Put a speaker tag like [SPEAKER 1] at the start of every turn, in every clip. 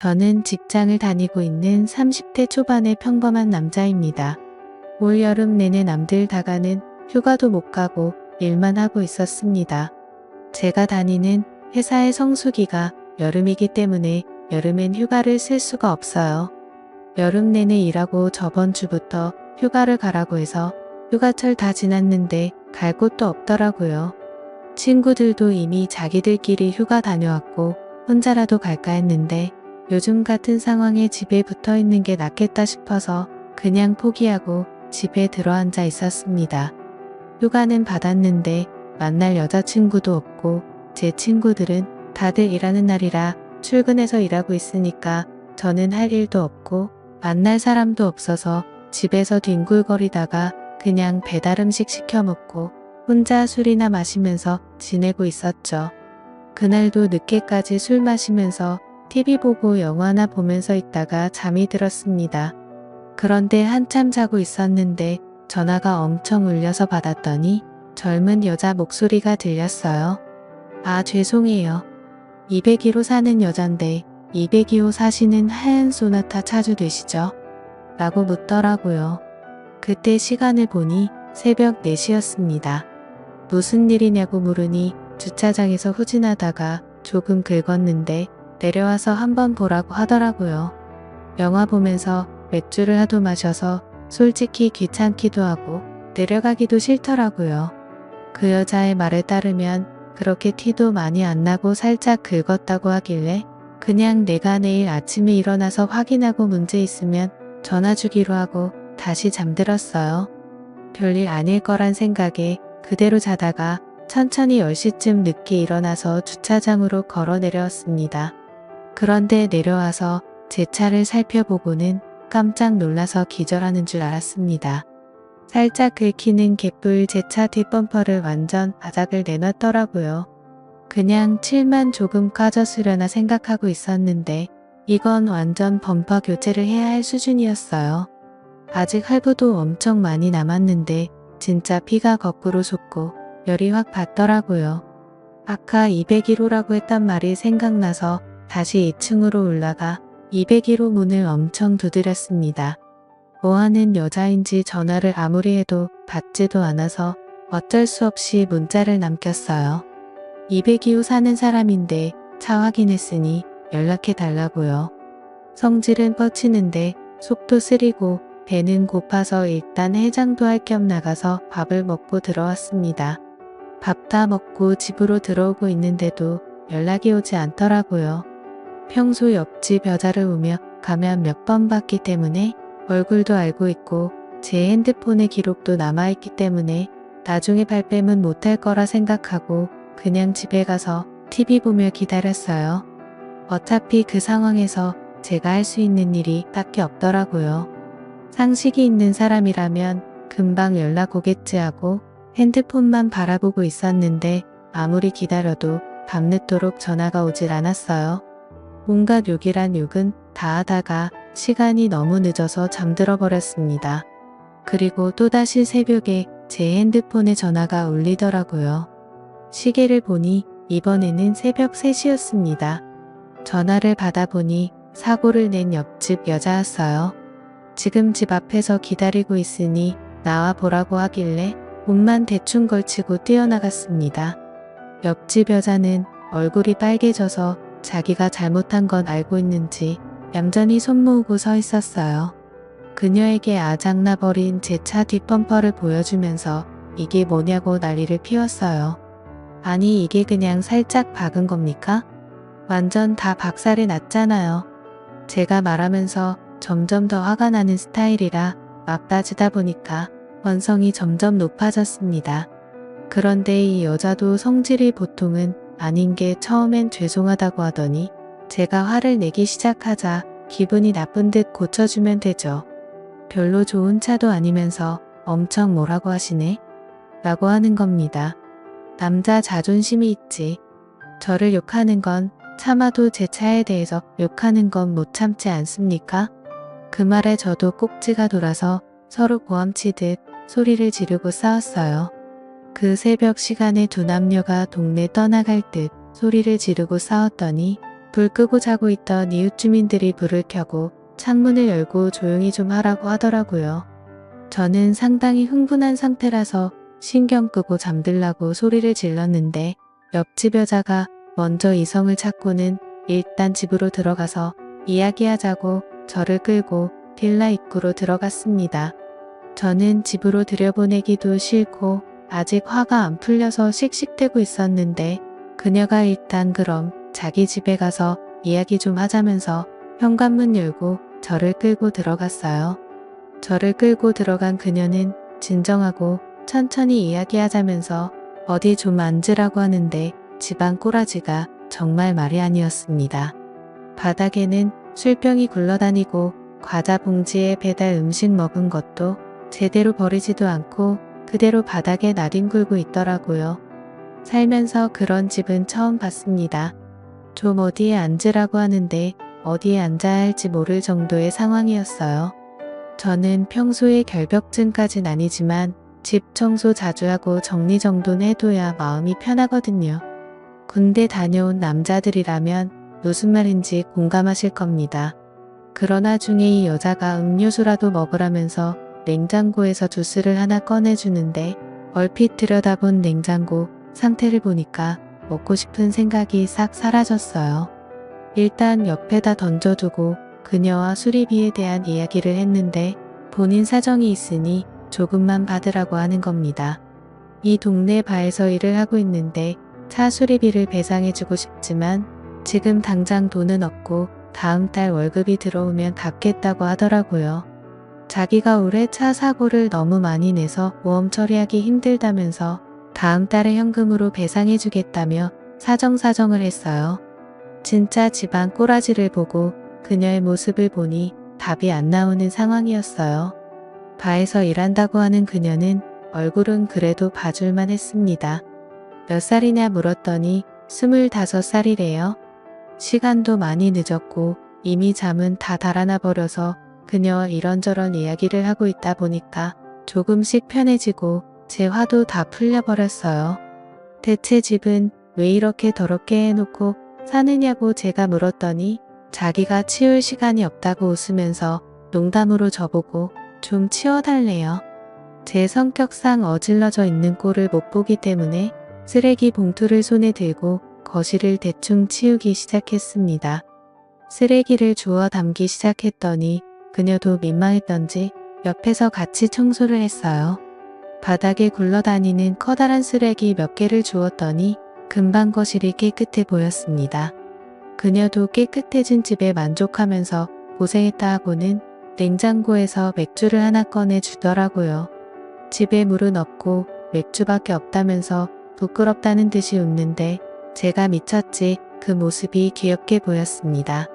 [SPEAKER 1] 저는 직장을 다니고 있는 30대 초반의 평범한 남자입니다. 올 여름 내내 남들 다 가는 휴가도 못 가고 일만 하고 있었습니다. 제가 다니는 회사의 성수기가 여름이기 때문에 여름엔 휴가를 쓸 수가 없어요. 여름 내내 일하고 저번 주부터 휴가를 가라고 해서 휴가철 다 지났는데 갈 곳도 없더라고요. 친구들도 이미 자기들끼리 휴가 다녀왔고 혼자라도 갈까 했는데 요즘 같은 상황에 집에 붙어 있는 게 낫겠다 싶어서 그냥 포기하고 집에 들어앉아 있었습니다. 휴가는 받았는데 만날 여자친구도 없고 제 친구들은 다들 일하는 날이라 출근해서 일하고 있으니까 저는 할 일도 없고 만날 사람도 없어서 집에서 뒹굴거리다가 그냥 배달 음식 시켜 먹고 혼자 술이나 마시면서 지내고 있었죠. 그날도 늦게까지 술 마시면서 TV 보고 영화나 보면서 있다가 잠이 들었습니다. 그런데 한참 자고 있었는데 전화가 엄청 울려서 받았더니 젊은 여자 목소리가 들렸어요. 아, 죄송해요. 202호 사는 여잔데 202호 사시는 하얀 소나타 차주 되시죠? 라고 묻더라고요. 그때 시간을 보니 새벽 4시였습니다. 무슨 일이냐고 물으니 주차장에서 후진하다가 조금 긁었는데 내려와서 한번 보라고 하더라고요. 영화 보면서 맥주를 하도 마셔서 솔직히 귀찮기도 하고 내려가기도 싫더라고요. 그 여자의 말에 따르면 그렇게 티도 많이 안 나고 살짝 긁었다고 하길래 그냥 내가 내일 아침에 일어나서 확인하고 문제 있으면 전화 주기로 하고 다시 잠들었어요. 별일 아닐 거란 생각에 그대로 자다가 천천히 10시쯤 늦게 일어나서 주차장으로 걸어 내려왔습니다. 그런데 내려와서 제 차를 살펴보고는 깜짝 놀라서 기절하는 줄 알았습니다. 살짝 긁히는 개뿔 제 차 뒷범퍼를 완전 바닥을 내놨더라고요. 그냥 7만 조금 까졌으려나 생각하고 있었는데 이건 완전 범퍼 교체를 해야 할 수준이었어요. 아직 할부도 엄청 많이 남았는데 진짜 피가 거꾸로 솟고 열이 확 받더라고요. 아까 201호라고 했단 말이 생각나서 다시 2층으로 올라가 201호 문을 엄청 두드렸습니다. 뭐하는 여자인지 전화를 아무리 해도 받지도 않아서 어쩔 수 없이 문자를 남겼어요. 202호 사는 사람인데 차 확인했으니 연락해 달라고요. 성질은 뻗치는데 속도 쓰리고 배는 고파서 일단 해장도 할 겸 나가서 밥을 먹고 들어왔습니다. 밥 다 먹고 집으로 들어오고 있는데도 연락이 오지 않더라고요. 평소 옆집 여자를 오며 가면 몇 번 봤기 때문에 얼굴도 알고 있고 제 핸드폰에 기록도 남아있기 때문에 나중에 발뺌은 못할 거라 생각하고 그냥 집에 가서 TV 보며 기다렸어요. 어차피 그 상황에서 제가 할 수 있는 일이 딱히 없더라고요. 상식이 있는 사람이라면 금방 연락 오겠지 하고 핸드폰만 바라보고 있었는데 아무리 기다려도 밤늦도록 전화가 오질 않았어요. 온갖 욕이란 욕은 다 하다가 시간이 너무 늦어서 잠들어 버렸습니다. 그리고 또다시 새벽에 제 핸드폰에 전화가 울리더라고요. 시계를 보니 이번에는 새벽 3시였습니다. 전화를 받아보니 사고를 낸 옆집 여자였어요. 지금 집 앞에서 기다리고 있으니 나와 보라고 하길래 옷만 대충 걸치고 뛰어나갔습니다. 옆집 여자는 얼굴이 빨개져서 자기가 잘못한 건 알고 있는지 얌전히 손 모으고 서 있었어요. 그녀에게 아작나버린 제 차 뒷범퍼를 보여주면서 이게 뭐냐고 난리를 피웠어요. 아니 이게 그냥 살짝 박은 겁니까? 완전 다 박살이 났잖아요. 제가 말하면서 점점 더 화가 나는 스타일이라 막 따지다 보니까 원성이 점점 높아졌습니다. 그런데 이 여자도 성질이 보통은 아닌 게 처음엔 죄송하다고 하더니 제가 화를 내기 시작하자 기분이 나쁜 듯 고쳐주면 되죠. 별로 좋은 차도 아니면서 엄청 뭐라고 하시네? 라고 하는 겁니다. 남자 자존심이 있지. 저를 욕하는 건 참아도 제 차에 대해서 욕하는 건 못 참지 않습니까? 그 말에 저도 꼭지가 돌아서 서로 고함치듯 소리를 지르고 싸웠어요. 그 새벽 시간에 두 남녀가 동네 떠나갈 듯 소리를 지르고 싸웠더니 불 끄고 자고 있던 이웃 주민들이 불을 켜고 창문을 열고 조용히 좀 하라고 하더라고요. 저는 상당히 흥분한 상태라서 신경 끄고 잠들라고 소리를 질렀는데 옆집 여자가 먼저 이성을 찾고는 일단 집으로 들어가서 이야기하자고 저를 끌고 빌라 입구로 들어갔습니다. 저는 집으로 들여보내기도 싫고 아직 화가 안 풀려서 씩씩대고 있었는데 그녀가 일단 그럼 자기 집에 가서 이야기 좀 하자면서 현관문 열고 저를 끌고 들어갔어요. 저를 끌고 들어간 그녀는 진정하고 천천히 이야기하자면서 어디 좀 앉으라고 하는데 집안 꼬라지가 정말 말이 아니었습니다. 바닥에는 술병이 굴러다니고 과자 봉지에 배달 음식 먹은 것도 제대로 버리지도 않고 그대로 바닥에 나뒹굴고 있더라고요. 살면서 그런 집은 처음 봤습니다. 좀 어디에 앉으라고 하는데 어디에 앉아야 할지 모를 정도의 상황이었어요. 저는 평소에 결벽증까진 아니지만 집 청소 자주 하고 정리정돈 해둬야 마음이 편하거든요. 군대 다녀온 남자들이라면 무슨 말인지 공감하실 겁니다. 그러나 중에 이 여자가 음료수라도 먹으라면서 냉장고에서 주스를 하나 꺼내주는데 얼핏 들여다본 냉장고 상태를 보니까 먹고 싶은 생각이 싹 사라졌어요. 일단 옆에다 던져두고 그녀와 수리비에 대한 이야기를 했는데 본인 사정이 있으니 조금만 받으라고 하는 겁니다. 이 동네 바에서 일을 하고 있는데 차 수리비를 배상해주고 싶지만 지금 당장 돈은 없고 다음 달 월급이 들어오면 갚겠다고 하더라고요. 자기가 올해 차 사고를 너무 많이 내서 보험 처리하기 힘들다면서 다음 달에 현금으로 배상해주겠다며 사정사정을 했어요. 진짜 집안 꼬라지를 보고 그녀의 모습을 보니 답이 안 나오는 상황이었어요. 바에서 일한다고 하는 그녀는 얼굴은 그래도 봐줄만 했습니다. 몇 살이냐 물었더니 25살이래요. 시간도 많이 늦었고 이미 잠은 다 달아나 버려서 그녀와 이런저런 이야기를 하고 있다 보니까 조금씩 편해지고 제 화도 다 풀려버렸어요. 대체 집은 왜 이렇게 더럽게 해놓고 사느냐고 제가 물었더니 자기가 치울 시간이 없다고 웃으면서 농담으로 저보고 좀 치워달래요. 제 성격상 어질러져 있는 꼴을 못 보기 때문에 쓰레기 봉투를 손에 들고 거실을 대충 치우기 시작했습니다. 쓰레기를 주워 담기 시작했더니 그녀도 민망했던지 옆에서 같이 청소를 했어요. 바닥에 굴러다니는 커다란 쓰레기 몇 개를 주웠더니 금방 거실이 깨끗해 보였습니다. 그녀도 깨끗해진 집에 만족하면서 고생했다 하고는 냉장고에서 맥주를 하나 꺼내 주더라고요. 집에 물은 없고 맥주밖에 없다면서 부끄럽다는 듯이 웃는데 제가 미쳤지 그 모습이 귀엽게 보였습니다.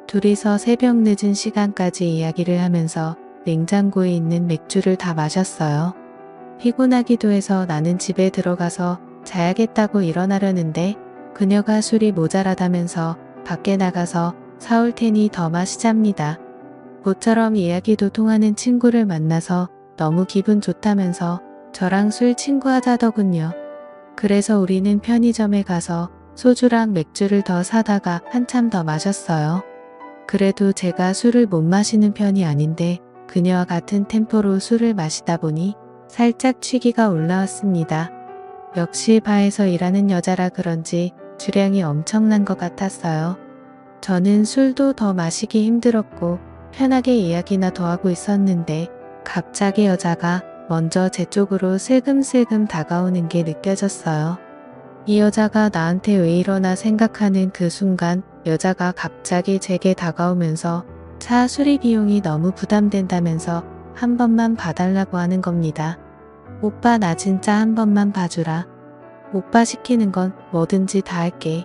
[SPEAKER 1] 둘이서 새벽 늦은 시간까지 이야기를 하면서 냉장고에 있는 맥주를 다 마셨어요. 피곤하기도 해서 나는 집에 들어가서 자야겠다고 일어나려는데 그녀가 술이 모자라다면서 밖에 나가서 사올 테니 더 마시잡니다. 모처럼 이야기도 통하는 친구를 만나서 너무 기분 좋다면서 저랑 술 친구하자더군요. 그래서 우리는 편의점에 가서 소주랑 맥주를 더 사다가 한참 더 마셨어요. 그래도 제가 술을 못 마시는 편이 아닌데 그녀와 같은 템포로 술을 마시다 보니 살짝 취기가 올라왔습니다. 역시 바에서 일하는 여자라 그런지 주량이 엄청난 것 같았어요. 저는 술도 더 마시기 힘들었고 편하게 이야기나 더 하고 있었는데 갑자기 여자가 먼저 제 쪽으로 슬금슬금 다가오는 게 느껴졌어요. 이 여자가 나한테 왜 이러나 생각하는 그 순간 여자가 갑자기 제게 다가오면서 차 수리 비용이 너무 부담된다면서 한 번만 봐달라고 하는 겁니다. 오빠 나 진짜 한 번만 봐주라. 오빠 시키는 건 뭐든지 다 할게.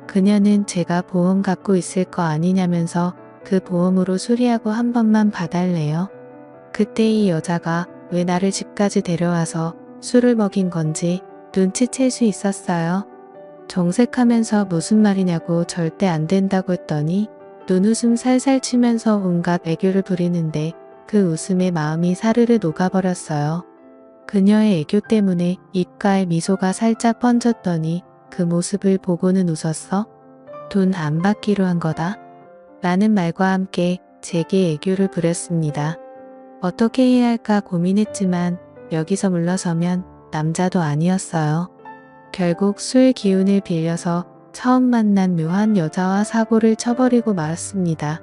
[SPEAKER 1] 그녀는 제가 보험 갖고 있을 거 아니냐면서 그 보험으로 수리하고 한 번만 봐달래요. 그때 이 여자가 왜 나를 집까지 데려와서 술을 먹인 건지 눈치챌 수 있었어요. 정색하면서 무슨 말이냐고 절대 안 된다고 했더니 눈웃음 살살 치면서 온갖 애교를 부리는데 그 웃음에 마음이 사르르 녹아버렸어요. 그녀의 애교 때문에 입가에 미소가 살짝 번졌더니 그 모습을 보고는 웃었어? 돈 안 받기로 한 거다. 라는 말과 함께 제게 애교를 부렸습니다. 어떻게 해야 할까 고민했지만 여기서 물러서면 남자도 아니었어요. 결국 술 기운을 빌려서 처음 만난 묘한 여자와 사고를 쳐버리고 말았습니다.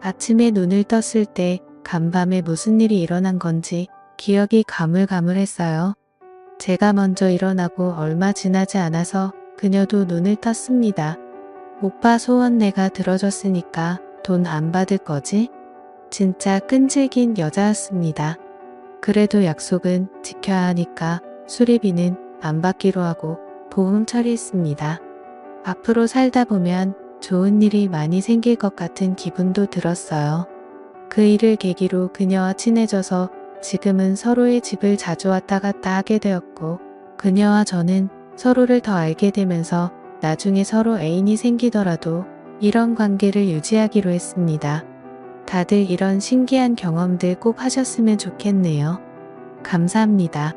[SPEAKER 1] 아침에 눈을 떴을 때 간밤에 무슨 일이 일어난 건지 기억이 가물가물했어요. 제가 먼저 일어나고 얼마 지나지 않아서 그녀도 눈을 떴습니다. 오빠 소원 내가 들어줬으니까 돈 안 받을 거지? 진짜 끈질긴 여자였습니다. 그래도 약속은 지켜야 하니까 수리비는 안 받기로 하고 보험 처리했습니다. 앞으로 살다 보면 좋은 일이 많이 생길 것 같은 기분도 들었어요. 그 일을 계기로 그녀와 친해져서 지금은 서로의 집을 자주 왔다 갔다 하게 되었고, 그녀와 저는 서로를 더 알게 되면서 나중에 서로 애인이 생기더라도 이런 관계를 유지하기로 했습니다. 다들 이런 신기한 경험들 꼭 하셨으면 좋겠네요. 감사합니다.